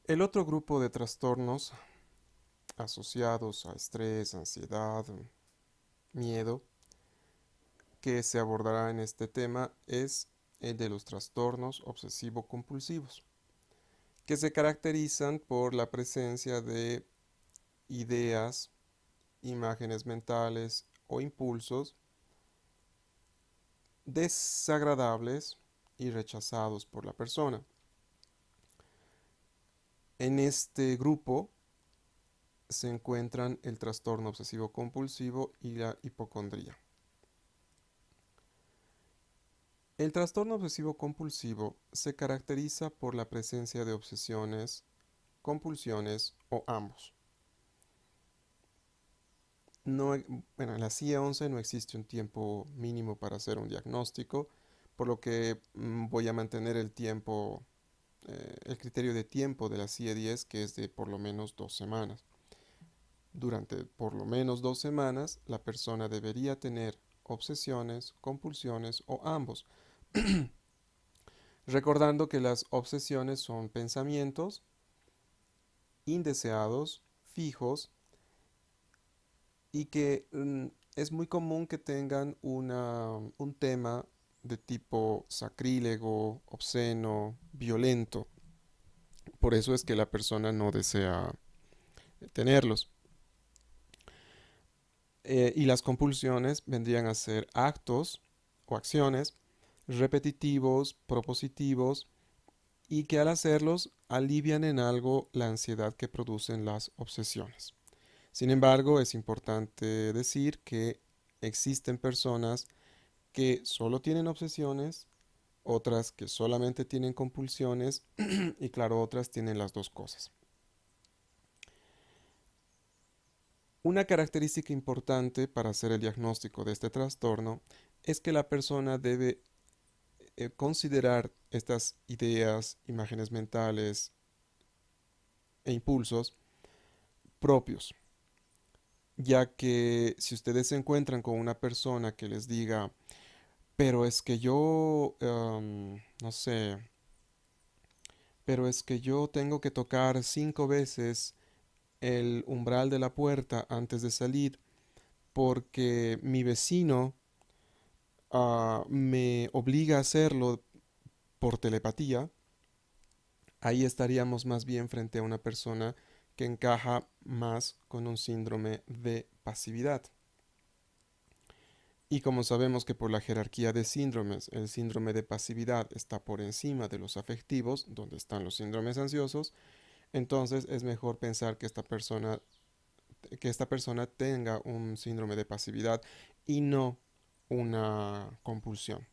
El otro grupo de trastornos asociados a estrés, ansiedad, miedo, que se abordará en este tema es el de los trastornos obsesivo-compulsivos, que se caracterizan por la presencia de ideas, imágenes mentales o impulsos desagradables y rechazados por la persona. En este grupo se encuentran el trastorno obsesivo compulsivo y la hipocondría. El trastorno obsesivo compulsivo se caracteriza por la presencia de obsesiones, compulsiones o ambos. No, bueno, en la CIE-11 no existe un tiempo mínimo para hacer un diagnóstico, por lo que voy a mantener el criterio de tiempo de la CIE-10, que es de por lo menos 2 semanas. Durante por lo menos 2 semanas, la persona debería tener obsesiones, compulsiones o ambos, recordando que las obsesiones son pensamientos indeseados, fijos, y que es muy común que tengan un tema de tipo sacrílego, obsceno, violento. Por eso es que la persona no desea tenerlos. Y las compulsiones vendrían a ser actos o acciones repetitivos, propositivos, y que al hacerlos alivian en algo la ansiedad que producen las obsesiones. Sin embargo, es importante decir que existen personas que solo tienen obsesiones, otras que solamente tienen compulsiones y claro, otras tienen las dos cosas. Una característica importante para hacer el diagnóstico de este trastorno es que la persona debe considerar estas ideas, imágenes mentales e impulsos propios, ya que si ustedes se encuentran con una persona que les diga, pero es que yo, no sé, pero es que yo tengo que tocar 5 veces el umbral de la puerta antes de salir porque mi vecino me obliga a hacerlo por telepatía, ahí estaríamos más bien frente a una persona que encaja más con un síndrome de pasividad. Y como sabemos que por la jerarquía de síndromes, el síndrome de pasividad está por encima de los afectivos, donde están los síndromes ansiosos, entonces es mejor pensar que esta persona tenga un síndrome de pasividad y no una compulsión.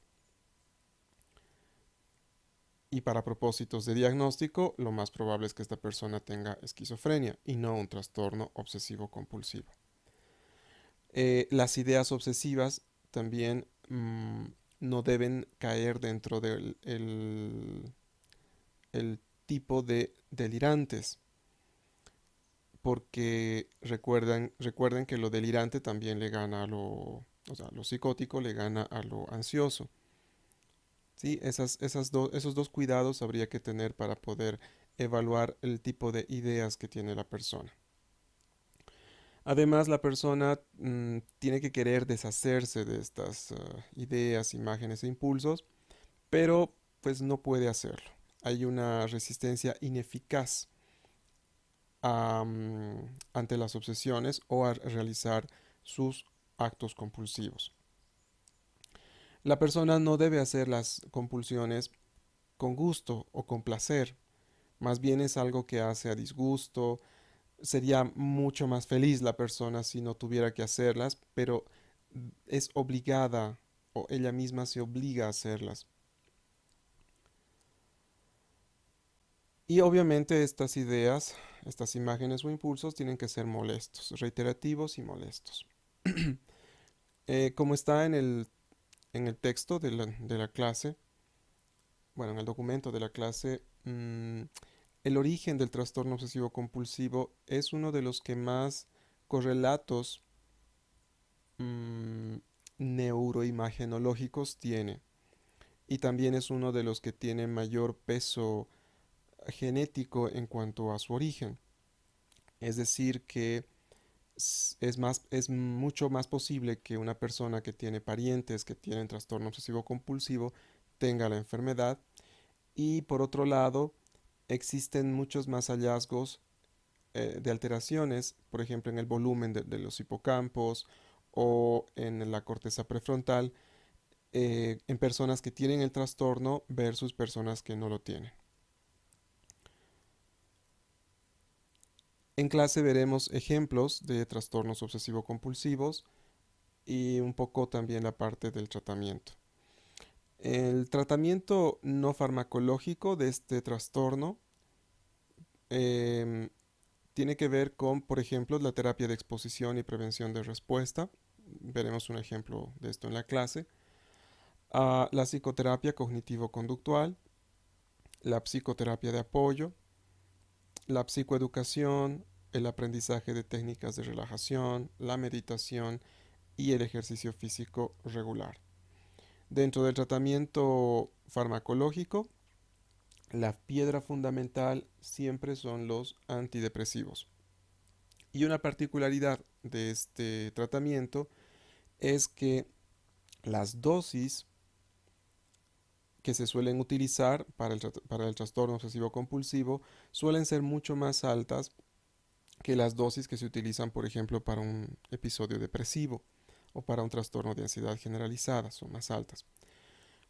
Y para propósitos de diagnóstico, lo más probable es que esta persona tenga esquizofrenia y no un trastorno obsesivo compulsivo. Las ideas obsesivas también no deben caer dentro del el tipo de delirantes, porque recuerden que lo delirante también le gana a o sea, lo psicótico le gana a lo ansioso. ¿Sí? Esos dos cuidados habría que tener para poder evaluar el tipo de ideas que tiene la persona. Además, la persona tiene que querer deshacerse de estas ideas, imágenes e impulsos, pero pues no puede hacerlo. Hay una resistencia ineficaz ante las obsesiones o a realizar sus actos compulsivos. La persona no debe hacer las compulsiones con gusto o con placer, más bien es algo que hace a disgusto. Sería mucho más feliz la persona si no tuviera que hacerlas, pero es obligada o ella misma se obliga a hacerlas. Y obviamente estas ideas, estas imágenes o impulsos tienen que ser molestos, reiterativos y molestos. Como está en el texto de la clase, bueno, en el documento de la clase, el origen del trastorno obsesivo compulsivo es uno de los que más correlatos mm, neuroimagenológicos tiene y también es uno de los que tiene mayor peso genético en cuanto a su origen. Es decir, que es mucho más posible que una persona que tiene parientes que tienen trastorno obsesivo compulsivo tenga la enfermedad. Y por otro lado, existen muchos más hallazgos de alteraciones, por ejemplo, en el volumen de los hipocampos o en la corteza prefrontal, en personas que tienen el trastorno versus personas que no lo tienen. En clase veremos ejemplos de trastornos obsesivo-compulsivos y un poco también la parte del tratamiento. El tratamiento no farmacológico de este trastorno em, tiene que ver con, por ejemplo, la terapia de exposición y prevención de respuesta. Veremos un ejemplo de esto en la clase. La psicoterapia cognitivo-conductual, la psicoterapia de apoyo, la psicoeducación, el aprendizaje de técnicas de relajación, la meditación y el ejercicio físico regular. Dentro del tratamiento farmacológico, la piedra fundamental siempre son los antidepresivos. Y una particularidad de este tratamiento es que las dosis que se suelen utilizar para el trastorno obsesivo compulsivo suelen ser mucho más altas que las dosis que se utilizan, por ejemplo, para un episodio depresivo o para un trastorno de ansiedad generalizada, son más altas.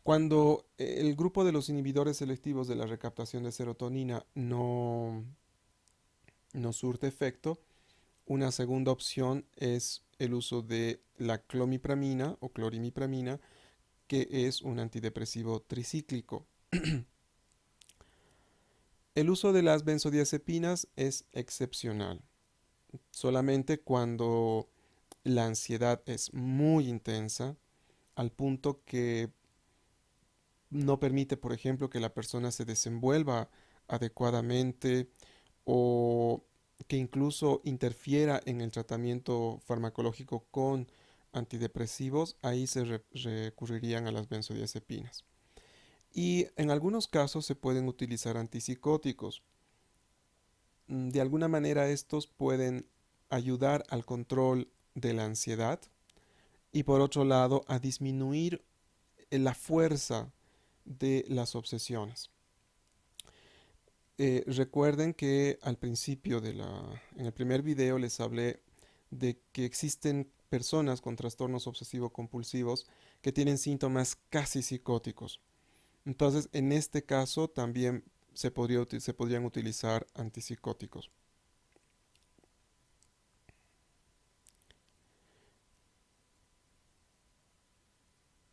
Cuando el grupo de los inhibidores selectivos de la recaptación de serotonina no surte efecto, una segunda opción es el uso de la clomipramina o clorimipramina, que es un antidepresivo tricíclico. El uso de las benzodiazepinas es excepcional, solamente cuando la ansiedad es muy intensa, al punto que no permite, por ejemplo, que la persona se desenvuelva adecuadamente o que incluso interfiera en el tratamiento farmacológico con antidepresivos, ahí se recurrirían a las benzodiazepinas. Y en algunos casos se pueden utilizar antipsicóticos. De alguna manera estos pueden ayudar al control de la ansiedad y por otro lado a disminuir la fuerza de las obsesiones. Recuerden que al principio en el primer video les hablé de que existen personas con trastornos obsesivo-compulsivos que tienen síntomas casi psicóticos. Entonces, en este caso también se podrían utilizar antipsicóticos.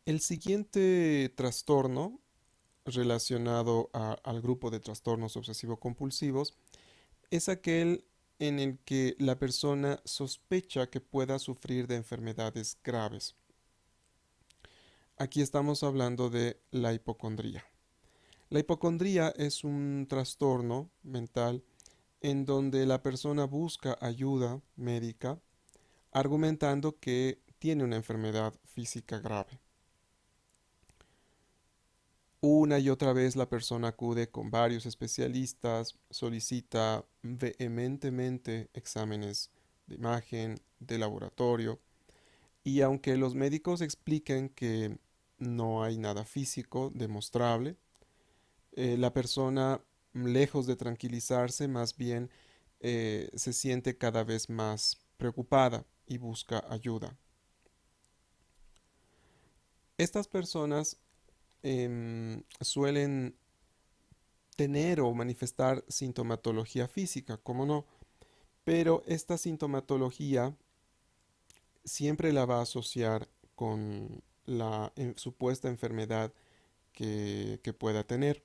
El siguiente trastorno relacionado al grupo de trastornos obsesivo-compulsivos es aquel en el que la persona sospecha que pueda sufrir de enfermedades graves. Aquí estamos hablando de la hipocondría. La hipocondría es un trastorno mental en donde la persona busca ayuda médica argumentando que tiene una enfermedad física grave. Una y otra vez la persona acude con varios especialistas, solicita vehementemente exámenes de imagen, de laboratorio, y aunque los médicos expliquen que no hay nada físico demostrable, la persona, lejos de tranquilizarse, más bien se siente cada vez más preocupada y busca ayuda. Estas personas suelen tener o manifestar sintomatología física, como no, pero esta sintomatología siempre la va a asociar con la supuesta enfermedad que pueda tener.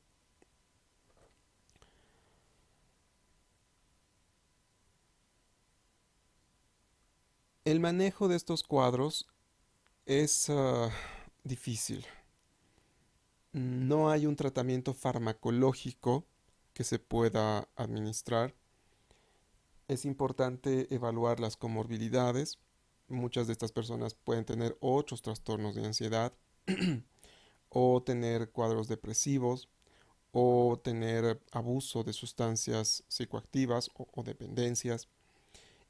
El manejo de estos cuadros es difícil. No hay un tratamiento farmacológico que se pueda administrar. Es importante evaluar las comorbilidades. Muchas de estas personas pueden tener otros trastornos de ansiedad o tener cuadros depresivos o tener abuso de sustancias psicoactivas o dependencias.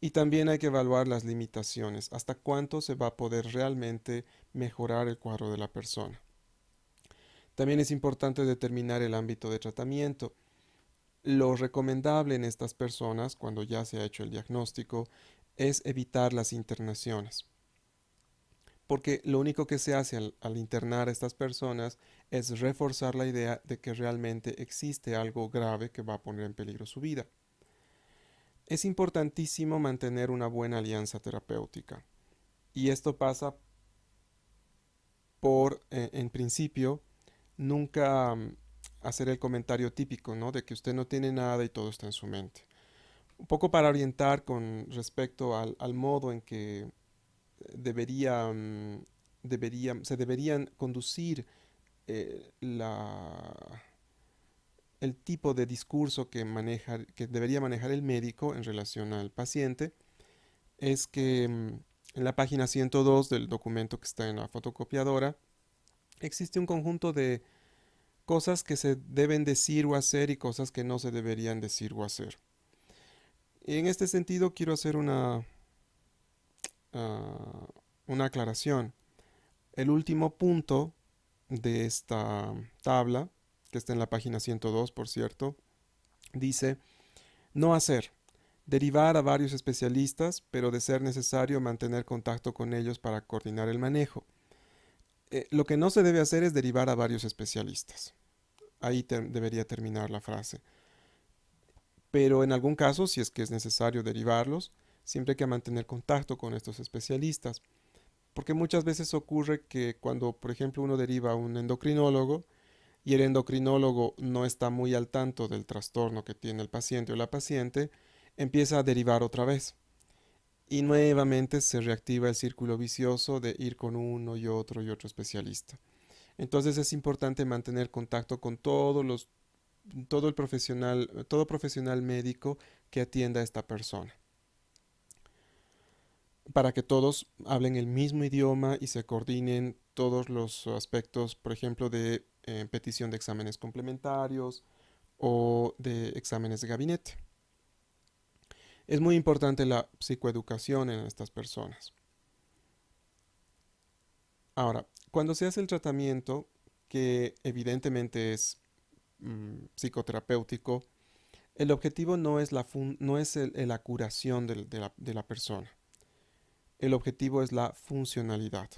Y también hay que evaluar las limitaciones, hasta cuánto se va a poder realmente mejorar el cuadro de la persona. También es importante determinar el ámbito de tratamiento. Lo recomendable en estas personas, cuando ya se ha hecho el diagnóstico, es evitar las internaciones. Porque lo único que se hace al internar a estas personas es reforzar la idea de que realmente existe algo grave que va a poner en peligro su vida. Es importantísimo mantener una buena alianza terapéutica. Y esto pasa por, en principio, nunca hacer el comentario típico, ¿no? De que usted no tiene nada y todo está en su mente. Un poco para orientar con respecto al modo en que debería, se deberían conducir el tipo de discurso que debería manejar el médico en relación al paciente, es que en la página 102 del documento que está en la fotocopiadora, existe un conjunto de cosas que se deben decir o hacer y cosas que no se deberían decir o hacer. Y en este sentido quiero hacer uh, una aclaración. El último punto de esta tabla, que está en la página 102, por cierto, dice no hacer, derivar a varios especialistas, pero de ser necesario mantener contacto con ellos para coordinar el manejo. Lo que no se debe hacer es derivar a varios especialistas. Ahí debería terminar la frase. Pero en algún caso, si es que es necesario derivarlos, siempre hay que mantener contacto con estos especialistas. Porque muchas veces ocurre que cuando, por ejemplo, uno deriva a un endocrinólogo y el endocrinólogo no está muy al tanto del trastorno que tiene el paciente o la paciente, empieza a derivar otra vez. Y nuevamente se reactiva el círculo vicioso de ir con uno y otro especialista. Entonces es importante mantener contacto con todo profesional médico que atienda a esta persona, para que todos hablen el mismo idioma y se coordinen todos los aspectos, por ejemplo, de petición de exámenes complementarios o de exámenes de gabinete. Es muy importante la psicoeducación en estas personas. Ahora, cuando se hace el tratamiento, que evidentemente es psicoterapéutico, el objetivo no es la curación de la persona. El objetivo es la funcionalidad.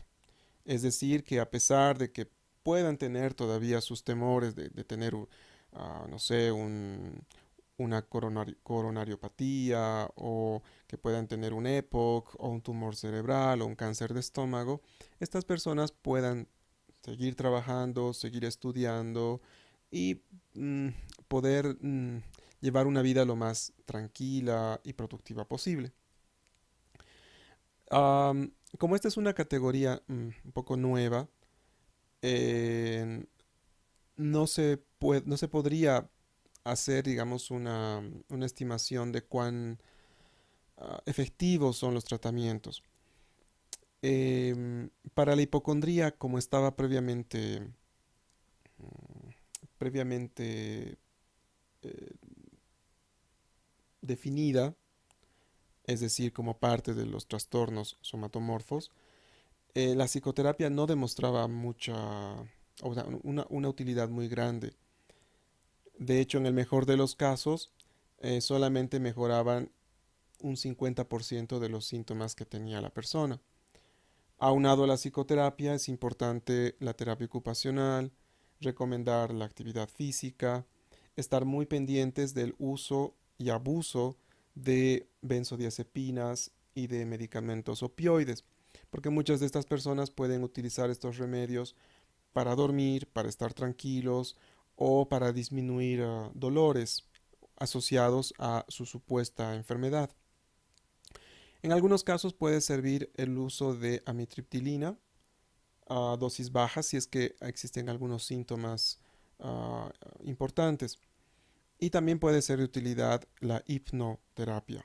Es decir, que a pesar de que puedan tener todavía sus temores de tener, no sé, una coronariopatía o que puedan tener un EPOC o un tumor cerebral o un cáncer de estómago, estas personas puedan seguir trabajando, seguir estudiando y mm, poder llevar una vida lo más tranquila y productiva posible. Como esta es una categoría un poco nueva, eh, no se podría hacer, digamos, una estimación de cuán efectivos son los tratamientos. Para la hipocondría, como estaba previamente eh, definida, es decir, como parte de los trastornos somatomorfos, la psicoterapia no demostraba o sea, una utilidad muy grande. De hecho, en el mejor de los casos, solamente mejoraban un 50% de los síntomas que tenía la persona. Aunado a la psicoterapia, es importante la terapia ocupacional, recomendar la actividad física, estar muy pendientes del uso y abuso de benzodiazepinas y de medicamentos opioides, porque muchas de estas personas pueden utilizar estos remedios para dormir, para estar tranquilos o para disminuir dolores asociados a su supuesta enfermedad. En algunos casos puede servir el uso de amitriptilina a dosis bajas si es que existen algunos síntomas importantes. Y también puede ser de utilidad la hipnoterapia.